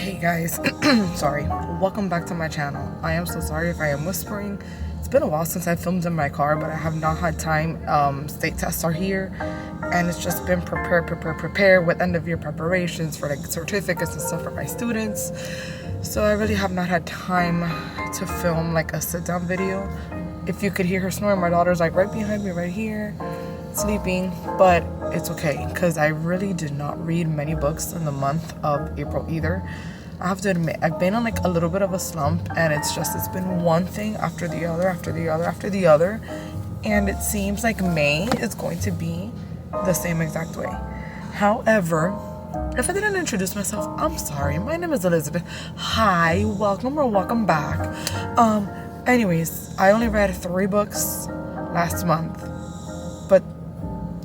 Hey guys, sorry. Welcome back to my channel. I am so sorry if I am whispering. It's been a while since I filmed in my car, but I have not had time. State tests are here, and it's just been prepare with end of year preparations for like certificates and stuff for my students. So I really have not had time to film like a sit down video. If you could hear her snoring, my daughter's like right behind me right here, sleeping, but it's okay because I really did not read many books in the month of April either. I have to admit, I've been on like a little bit of a slump, and it's been one thing after the other, and it seems like May is going to be the same exact way. However, if I didn't introduce myself, I'm sorry. My name is Elizabeth. Hi, welcome or welcome back. Anyways, I only read 3 books last month, but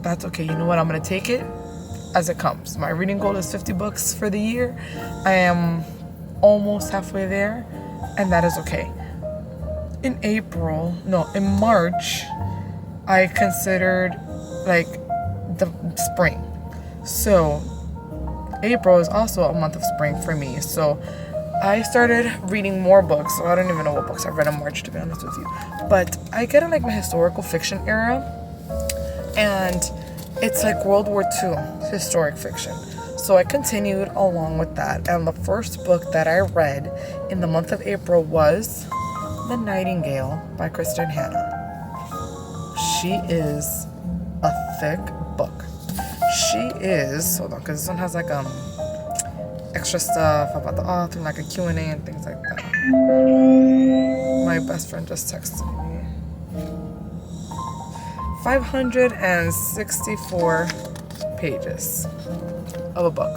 that's okay. You know what? I'm gonna take it as it comes. My reading goal is 50 books for the year. I am almost halfway there, and that is okay. In March, I considered like the spring. So April is also a month of spring for me. So I started reading more books. So I don't even know what books I've read in March, to be honest with you. But I get in like my historical fiction era, and it's like World War II historic fiction. So I continued along with that. And the first book that I read in the month of April was The Nightingale by Kristin Hannah. She is a thick book. Hold on, because this one has like extra stuff about the author, like a Q&A and things like that. My best friend just texted me. 564 pages of a book.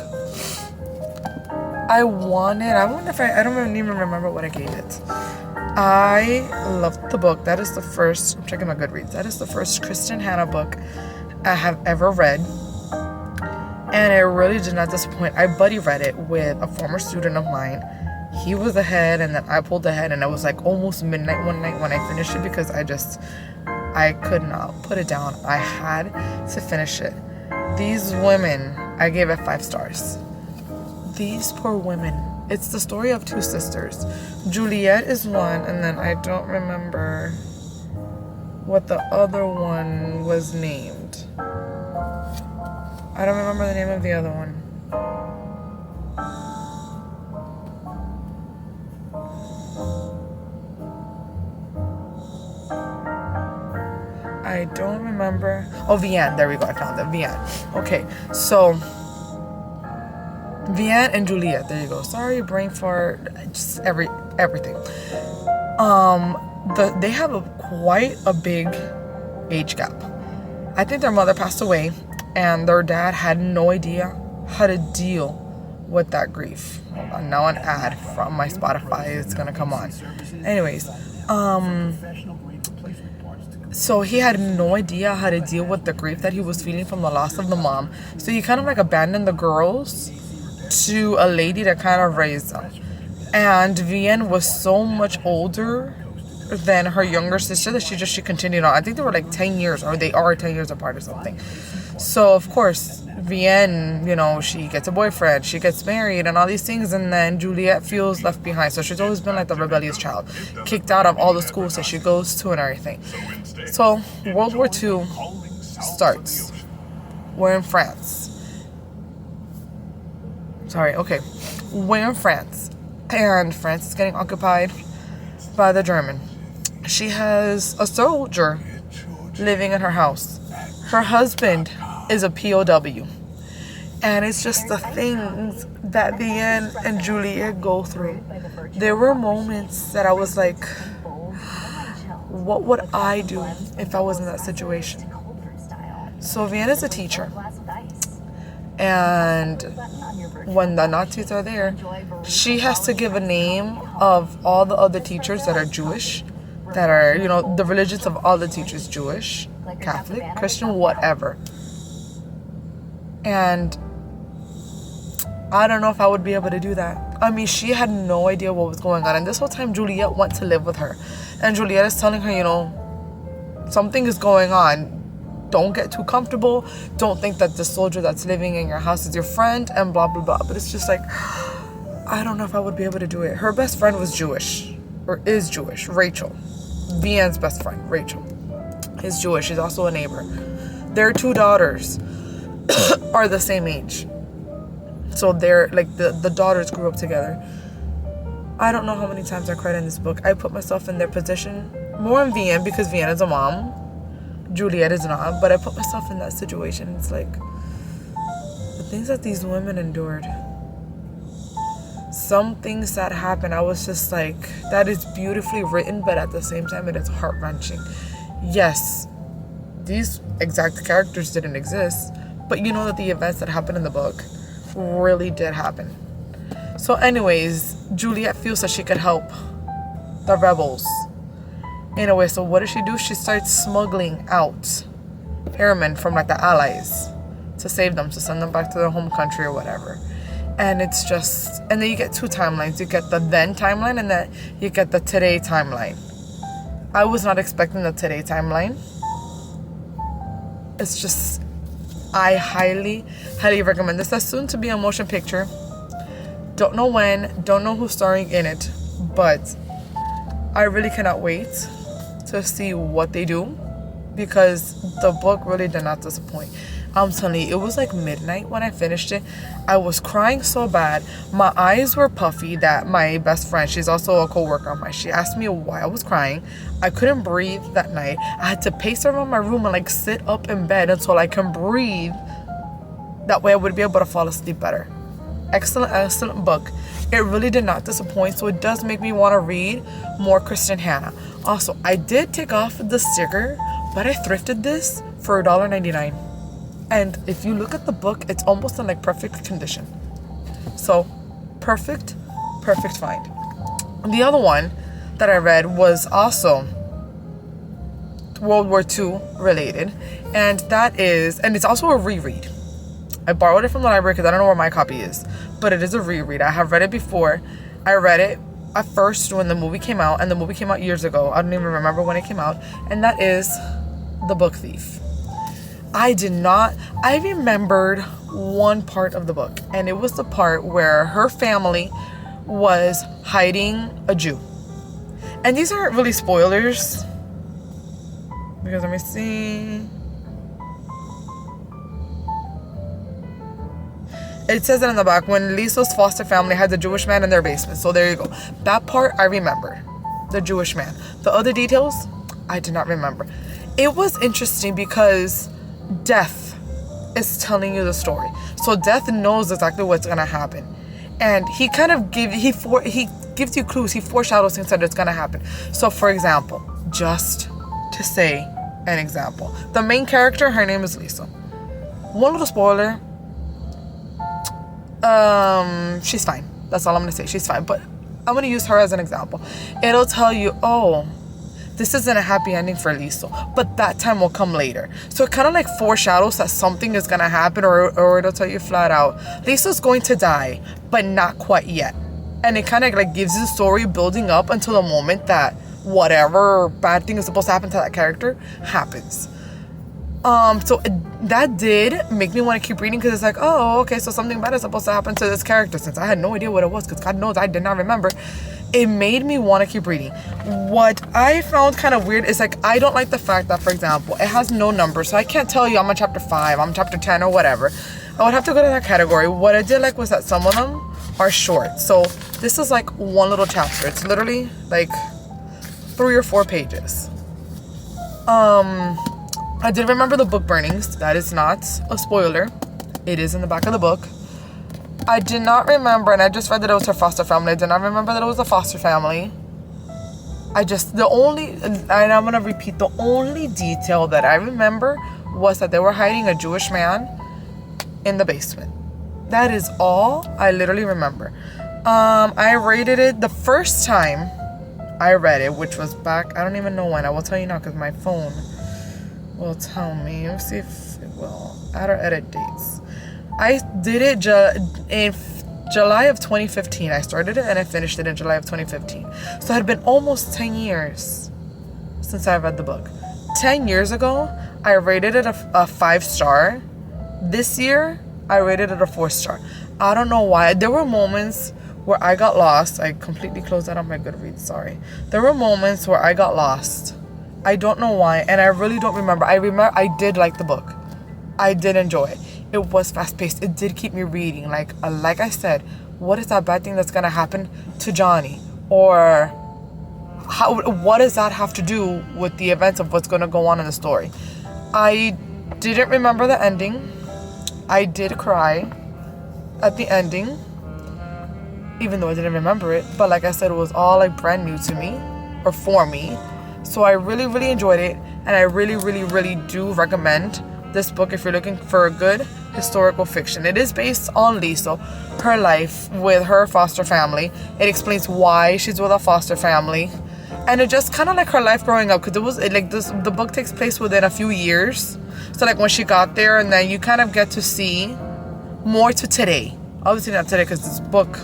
I don't even remember what I gave it. I loved the book. That is the first, I'm checking my Goodreads. That is the first Kristin Hannah book I have ever read. And it really did not disappoint. I buddy read it with a former student of mine. He was ahead, and then I pulled ahead, and it was like almost midnight one night when I finished it because I could not put it down. I had to finish it. These women, I gave it 5 stars. These poor women. It's the story of 2 sisters. Juliet is one, and then I don't remember what the other one was named. I don't remember the name of the other one. I don't remember. Oh, Vianne. There we go. I found it. Vianne. Okay. So, Vianne and Juliet. There you go. Sorry, brain fart. Just everything. They have quite a big age gap. I think their mother passed away, and their dad had no idea how to deal with that grief. Hold on, now an ad from my Spotify is gonna come on. Anyways, so he had no idea how to deal with the grief that he was feeling from the loss of the mom. So he kind of like abandoned the girls to a lady that kind of raised them. And Vianne was so much older than her younger sister that she continued on. I think they were like 10 years, or they are 10 years apart or something. So of course, Vianne, she gets a boyfriend, she gets married and all these things, and then Juliet feels left behind. So she's always been like the rebellious child, kicked out of all the schools that she goes to and everything. So World War II starts. We're in France. We're in France. And France is getting occupied by the German. She has a soldier living in her house. Her husband is a POW. And it's just the things that Vianne and Juliet go through. There were moments that I was like, what would I do if I was in that situation? So Vianne is a teacher. And when the Nazis are there, she has to give a name of all the other teachers that are Jewish, that are, the religions of all the teachers, Jewish, Catholic, Christian, whatever. And I don't know if I would be able to do that. I mean, she had no idea what was going on. And this whole time, Juliet went to live with her. And Juliet is telling her, something is going on. Don't get too comfortable. Don't think that the soldier that's living in your house is your friend and blah, blah, blah. But it's just like, I don't know if I would be able to do it. Her best friend was Jewish, or is Jewish, Rachel. Vianne's best friend, Rachel, is Jewish. She's also a neighbor. Their 2 daughters are the same age. So they're like the daughters grew up together. I don't know how many times I cried in this book. I put myself in their position. More in Vianne because Vianne is a mom. Juliet is not. But I put myself in that situation. It's like the things that these women endured. Some things that happened, I was just like, that is beautifully written, but at the same time, it is heart-wrenching. Yes, these exact characters didn't exist, but you know that the events that happened in the book really did happen. So anyways, Juliet feels that she could help the rebels in a way. So what does she do? She starts smuggling out airmen from like the Allies to save them, to send them back to their home country or whatever. And it's just, and then you get 2 timelines. You get the then timeline and then you get the today timeline. I was not expecting the today timeline. It's just, I highly, highly recommend this. That's soon to be a motion picture. Don't know when, don't know who's starring in it, but I really cannot wait to see what they do, because the book really did not disappoint. I'm telling you, it was like midnight when I finished it. I was crying so bad. My eyes were puffy that my best friend, she's also a co-worker of mine, she asked me why I was crying. I couldn't breathe that night. I had to pace around my room and like sit up in bed until I can breathe. That way I would be able to fall asleep better. Excellent book. It really did not disappoint, so it does make me want to read more Kristen Hanna. Also, I did take off the sticker, but I thrifted this for $1.99. And if you look at the book, it's almost in like perfect condition. So, perfect find. The other one that I read was also World War II related, and it's also a reread. I borrowed it from the library because I don't know where my copy is, but it is a reread. I have read it before. I read it at first when the movie came out, and the movie came out years ago. I don't even remember when it came out, and that is The Book Thief. I remembered one part of the book, and it was the part where her family was hiding a Jew. And these aren't really spoilers, because let me see. It says it in the back, when Lisa's foster family had the Jewish man in their basement. So there you go. That part I remember, the Jewish man. The other details, I did not remember. It was interesting because Death is telling you the story. So Death knows exactly what's gonna happen, and he kind of he gives you clues. He foreshadows things that it's gonna happen. So for example, just to say an example, the main character, her name is Lisa. One little spoiler. She's fine. That's all I'm gonna say. She's fine. But I'm gonna use her as an example. It'll tell you, oh, this isn't a happy ending for Lisa, but that time will come later. So it kind of like foreshadows that something is gonna happen, or it'll tell you flat out, Lisa's going to die, but not quite yet. And it kind of like gives you the story building up until the moment that whatever bad thing is supposed to happen to that character happens. So that did make me want to keep reading, because it's like, oh, okay, so something bad is supposed to happen to this character, since I had no idea what it was, because God knows I did not remember. It made me want to keep reading. What I found kind of weird is like, I don't like the fact that, for example, it has no number, so I can't tell you I'm on chapter 5, I'm chapter 10 or whatever. I would have to go to that category. What I did like was that some of them are short. So this is like one little chapter. It's literally like 3 or 4 pages. I did remember the book burnings. That is not a spoiler. It is in the back of the book. I did not remember, and I just read that it was her foster family. I did not remember that it was a foster family. And I'm going to repeat, the only detail that I remember was that they were hiding a Jewish man in the basement. That is all I literally remember. I rated it the first time I read it, which was back, I don't even know when. I will tell you now because my phone will tell me. Let's see if it will. Add or edit dates. I did it in July of 2015. I started it and I finished it in July of 2015. So it had been almost 10 years since I read the book. 10 years ago, I rated it a 5-star. This year, I rated it a 4-star. I don't know why. There were moments where I got lost. I completely closed that on my Goodreads, sorry. There were moments where I got lost. I don't know why, and I really don't remember. I remember I did like the book. I did enjoy it. It was fast-paced. It did keep me reading. Like I said, what is that bad thing that's going to happen to Johnny? Or what does that have to do with the events of what's going to go on in the story? I didn't remember the ending. I did cry at the ending, even though I didn't remember it. But like I said, it was all like brand new to me, or for me. So I really, really enjoyed it. And I really, really, really do recommend this book if you're looking for a good historical fiction. It is based on Lisa, her life with her foster family. It explains why she's with a foster family. And it just kind of like her life growing up, because the book takes place within a few years. So like when she got there, and then you kind of get to see more to today. Obviously not today, because this book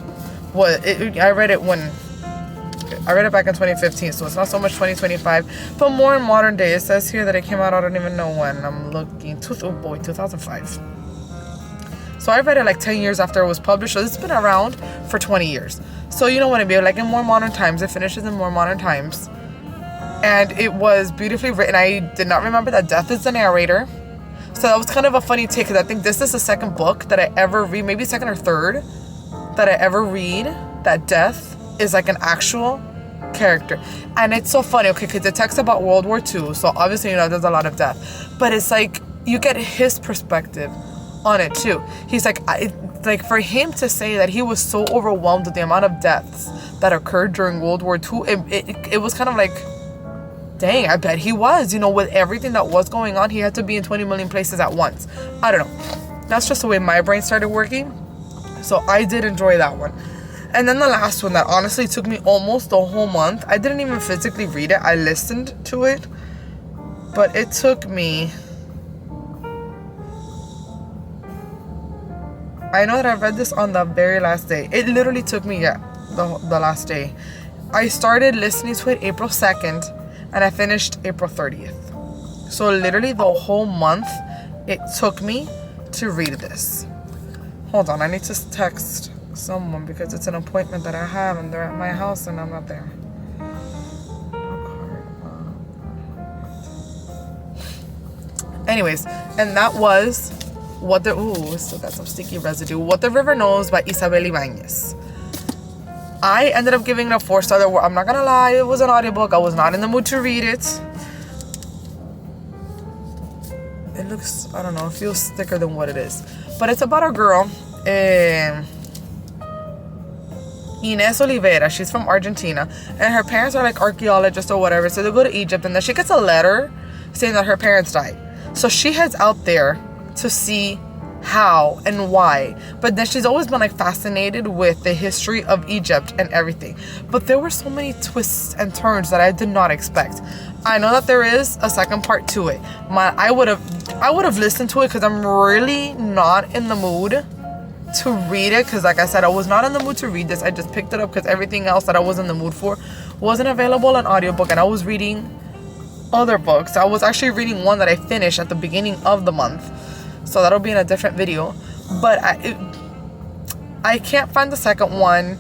I read it back in 2015, so it's not so much 2025, but more in modern day. It says here that it came out, I don't even know when. I'm looking, 2005. So I read it like 10 years after it was published, so it's been around for 20 years. So you know what I mean, like in more modern times. It finishes in more modern times. And it was beautifully written. I did not remember that Death is the narrator. So that was kind of a funny take, because I think this is the second book that I ever read, maybe second or third, that I ever read that Death is like an actual character. And it's so funny, okay, because it talks about World War II, so obviously, you know, there's a lot of death. But it's like, you get his perspective on it too. He's like, like for him to say that he was so overwhelmed with the amount of deaths that occurred during World War II, it was kind of like, dang, I bet he was, you know, with everything that was going on, he had to be in 20 million places at once. I don't know. That's just the way my brain started working. So I did enjoy that one. And then the last one that honestly took me almost a whole month. I didn't even physically read it. I listened to it. But it took me... I know that I read this on the very last day. It literally took me, the last day. I started listening to it April 2nd. And I finished April 30th. So literally the whole month it took me to read this. Hold on, I need to text someone because it's an appointment that I have and they're at my house and I'm not there. Anyways, and that was still got some sticky residue. What the River Knows by Isabel Ibanez. I ended up giving it a 4-star. I'm not gonna lie, it was an audiobook. I was not in the mood to read it. It looks, I don't know, it feels thicker than what it is. But it's about a girl, Ines Oliveira. She's from Argentina. And her parents are like archaeologists or whatever. So they go to Egypt and then she gets a letter saying that her parents died. So she heads out there to see how and why, but then she's always been like fascinated with the history of Egypt and everything. But there were so many twists and turns that I did not expect. I know that there is a second part to it. I would have listened to it because I'm really not in the mood to read it, because like I said, I was not in the mood to read this. I just picked it up because everything else that I was in the mood for wasn't available in audiobook, and I was reading other books. I was actually reading one that I finished at the beginning of the month. So that'll be in a different video. But I can't find the second one.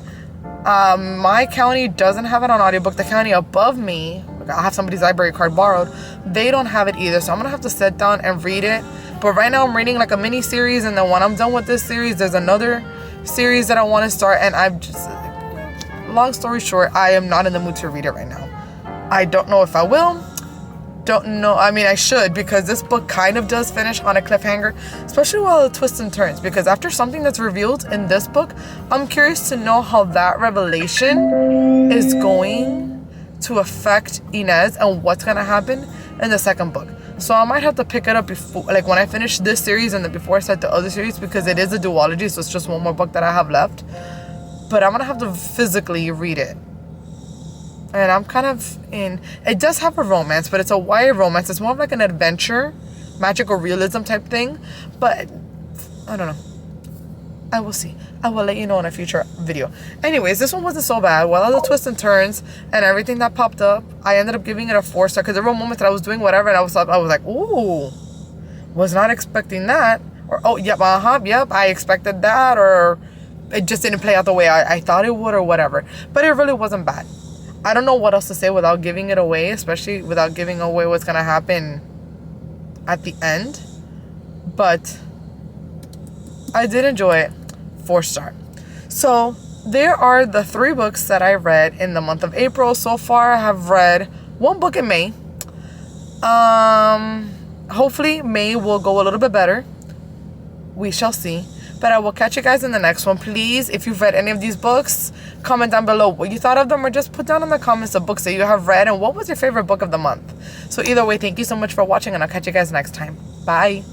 My county doesn't have it on audiobook. The county above me, I have somebody's library card borrowed, they don't have it either. So I'm going to have to sit down and read it. But right now I'm reading like a mini series. And then when I'm done with this series, there's another series that I want to start. And I'm just, long story short, I am not in the mood to read it right now. I don't know if I will. Don't know. I mean, I should, because this book kind of does finish on a cliffhanger, especially with all the twists and turns, because after something that's revealed in this book, I'm curious to know how that revelation is going to affect Inez and what's going to happen in the second book. So I might have to pick it up before, like when I finish this series and then before I start the other series, because it is a duology, so it's just one more book that I have left. But I'm going to have to physically read it. And I'm kind of in... It does have a romance, but it's a YA romance. It's more of like an adventure, magical realism type thing. But, I don't know. I will see. I will let you know in a future video. Anyways, this one wasn't so bad. With all the twists and turns and everything that popped up, I ended up giving it a 4-star. Because there were moments that I was doing whatever and I was like, ooh, was not expecting that. Or, oh, yep, I expected that. Or... it just didn't play out the way I thought it would or whatever. But it really wasn't bad. I don't know what else to say without giving it away, especially without giving away what's going to happen at the end. But I did enjoy it. 4-star. So there are the 3 books that I read in the month of April. So far, I have read 1 book in May. Hopefully May will go a little bit better. We shall see. But I will catch you guys in the next one. Please, if you've read any of these books, comment down below what you thought of them, or just put down in the comments the books that you have read and what was your favorite book of the month. So either way, thank you so much for watching, and I'll catch you guys next time. Bye.